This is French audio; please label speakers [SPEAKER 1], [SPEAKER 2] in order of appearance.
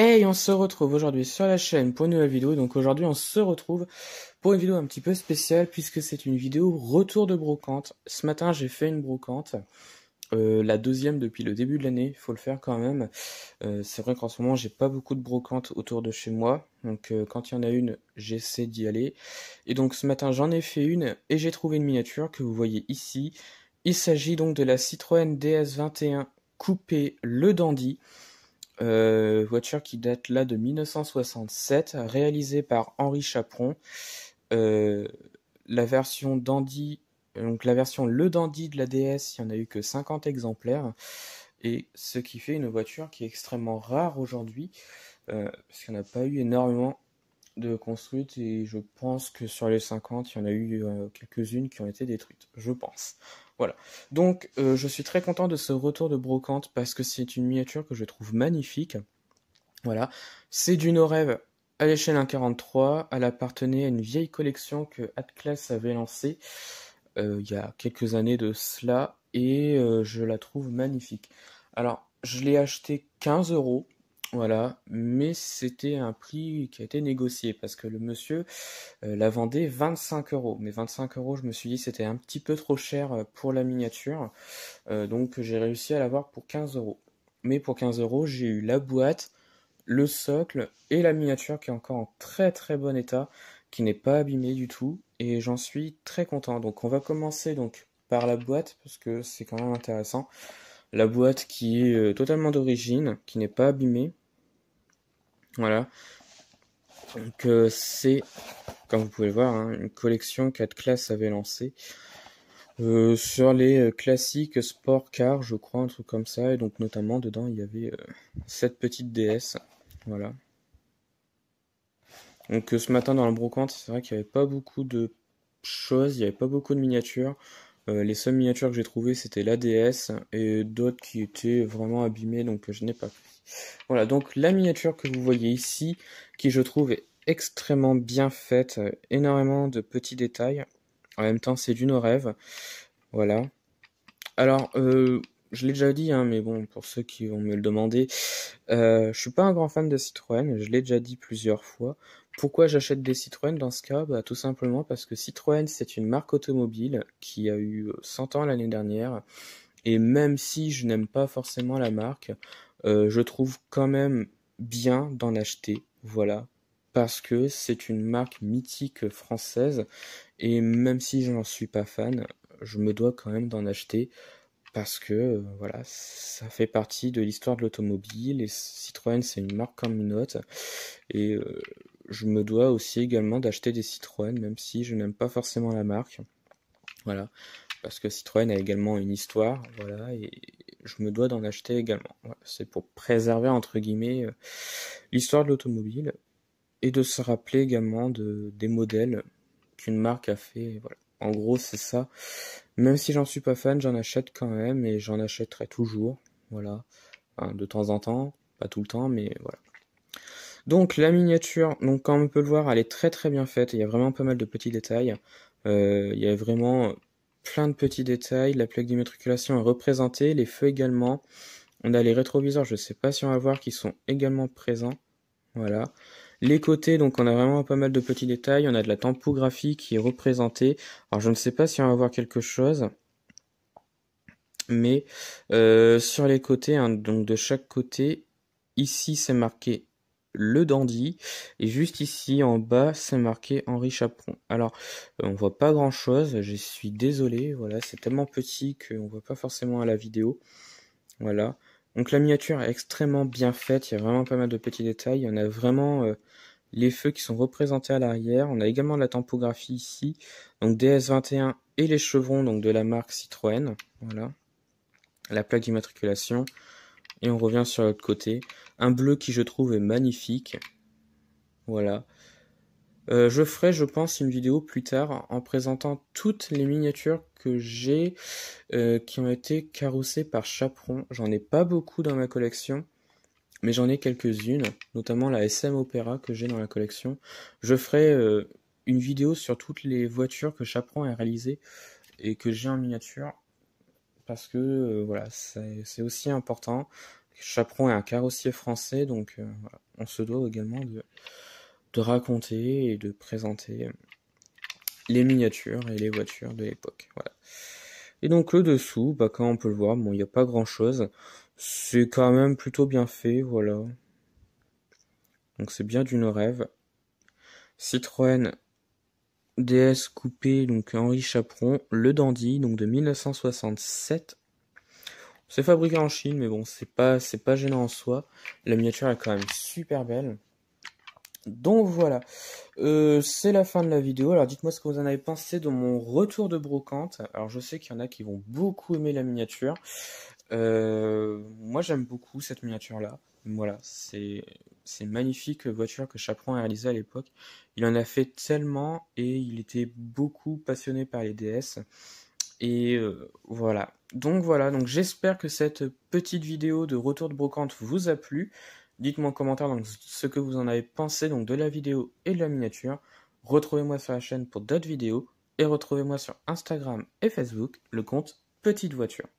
[SPEAKER 1] Hey, on se retrouve aujourd'hui sur la chaîne pour une nouvelle vidéo. Donc aujourd'hui, on se retrouve pour une vidéo un petit peu spéciale puisque c'est une vidéo retour de brocante. Ce matin, j'ai fait une brocante, la deuxième depuis le début de l'année. Il faut le faire quand même. C'est vrai qu'en ce moment, j'ai pas beaucoup de brocantes autour de chez moi. Donc quand il y en a une, j'essaie d'y aller. Et donc ce matin, j'en ai fait une et j'ai trouvé une miniature que vous voyez ici. Il s'agit donc de la Citroën DS21 Coupé Le Dandy. Voiture qui date là de 1967, réalisée par Henri Chaperon. Euh, la version Dandy, donc la version Le Dandy de la DS, il n'y en a eu que 50 exemplaires. Et ce qui fait une voiture qui est extrêmement rare aujourd'hui, parce qu'il n'y en a pas eu énormément de construites, et je pense que sur les 50, il y en a eu quelques-unes qui ont été détruites, je pense. Voilà. Donc, je suis très content de ce retour de brocante parce que c'est une miniature que je trouve magnifique. Voilà. C'est du no-rêve à l'échelle 1,43. Elle appartenait à une vieille collection que Atlas avait lancée il y a quelques années de cela et je la trouve magnifique. Alors, je l'ai acheté 15 euros. Voilà, mais c'était un prix qui a été négocié parce que le monsieur la vendait 25 euros. Mais 25 euros, je me suis dit c'était un petit peu trop cher pour la miniature. Donc j'ai réussi à l'avoir pour 15 euros. Mais pour 15 euros, j'ai eu la boîte, le socle et la miniature qui est encore en très très bon état, qui n'est pas abîmée du tout. Et j'en suis très content. Donc on va commencer donc par la boîte parce que c'est quand même intéressant. La boîte qui est totalement d'origine, qui n'est pas abîmée. Voilà. Donc c'est, comme vous pouvez le voir, hein, une collection qu'Atlas avait lancée sur les classiques sport car, je crois, un truc comme ça. Et donc notamment dedans il y avait cette petite DS. Voilà. Donc ce matin dans le brocante, c'est vrai qu'il n'y avait pas beaucoup de choses, il n'y avait pas beaucoup de miniatures. Les seules miniatures que j'ai trouvées c'était la DS et d'autres qui étaient vraiment abîmées, donc je n'ai pas pris. Voilà, donc la miniature que vous voyez ici, qui je trouve est extrêmement bien faite, énormément de petits détails. En même temps, c'est du no rêve. Voilà. Alors, je l'ai déjà dit, hein, mais bon, pour ceux qui vont me le demander, je suis pas un grand fan de Citroën, je l'ai déjà dit plusieurs fois. Pourquoi j'achète des Citroën dans ce cas? Bah, tout simplement parce que Citroën, c'est une marque automobile qui a eu 100 ans l'année dernière. Et même si je n'aime pas forcément la marque, je trouve quand même bien d'en acheter. Voilà. Parce que c'est une marque mythique française. Et même si je n'en suis pas fan, je me dois quand même d'en acheter parce que voilà, ça fait partie de l'histoire de l'automobile et Citroën c'est une marque comme une autre et je me dois aussi également d'acheter des Citroën même si je n'aime pas forcément la marque. Voilà, parce que Citroën a également une histoire, voilà, et je me dois d'en acheter également. Voilà, c'est pour préserver entre guillemets l'histoire de l'automobile et de se rappeler également des modèles qu'une marque a fait. Voilà. En gros, c'est ça. Même si j'en suis pas fan, j'en achète quand même et j'en achèterai toujours. Voilà. Enfin, de temps en temps, pas tout le temps, mais voilà. Donc la miniature, donc comme on peut le voir, elle est très très bien faite. Il y a vraiment pas mal de petits détails. Il y a vraiment plein de petits détails. La plaque d'immatriculation est représentée, les feux également. On a les rétroviseurs, je sais pas si on va voir, qui sont également présents. Voilà. Les côtés, donc on a vraiment pas mal de petits détails. On a de la tampographie qui est représentée. Alors je ne sais pas si on va voir quelque chose, mais sur les côtés, hein, donc de chaque côté, ici c'est marqué le dandy, et juste ici en bas c'est marqué Henri Chaperon. Alors on voit pas grand chose, je suis désolé, voilà, c'est tellement petit qu'on voit pas forcément à la vidéo. Voilà. Donc la miniature est extrêmement bien faite, il y a vraiment pas mal de petits détails, il y en a vraiment les feux qui sont représentés à l'arrière. On a également la tampographie ici, donc DS21 et les chevrons donc de la marque Citroën. Voilà, la plaque d'immatriculation. Et on revient sur l'autre côté. Un bleu qui je trouve est magnifique. Voilà. Je ferai, je pense, une vidéo plus tard en présentant toutes les miniatures que j'ai qui ont été carrossées par Chaperon. J'en ai pas beaucoup dans ma collection, mais j'en ai quelques-unes, notamment la SM Opera que j'ai dans la collection. Je ferai une vidéo sur toutes les voitures que Chaperon a réalisées et que j'ai en miniature, parce que voilà, c'est aussi important Chaperon est un carrossier français, donc voilà. On se doit également de raconter et de présenter les miniatures et les voitures de l'époque. Voilà. Et donc le dessous, bah, comme on peut le voir, bon, il n'y a pas grand chose. C'est quand même plutôt bien fait, voilà. Donc c'est bien d'une rêve. Citroën DS coupé, donc Henri Chaperon, le Dandy, donc de 1967. C'est fabriqué en Chine, mais bon, c'est pas gênant en soi. La miniature est quand même super belle. Donc voilà, c'est la fin de la vidéo. Alors dites-moi ce que vous en avez pensé de mon retour de brocante. Alors je sais qu'il y en a qui vont beaucoup aimer la miniature. Moi j'aime beaucoup cette miniature-là. Voilà, c'est une magnifique voiture que Chaperon a réalisée à l'époque. Il en a fait tellement et il était beaucoup passionné par les DS. Et voilà. Donc j'espère que cette petite vidéo de retour de brocante vous a plu. Dites-moi en commentaire donc, ce que vous en avez pensé donc, de la vidéo et de la miniature. Retrouvez-moi sur la chaîne pour d'autres vidéos. Et retrouvez-moi sur Instagram et Facebook, le compte Petite Voiture.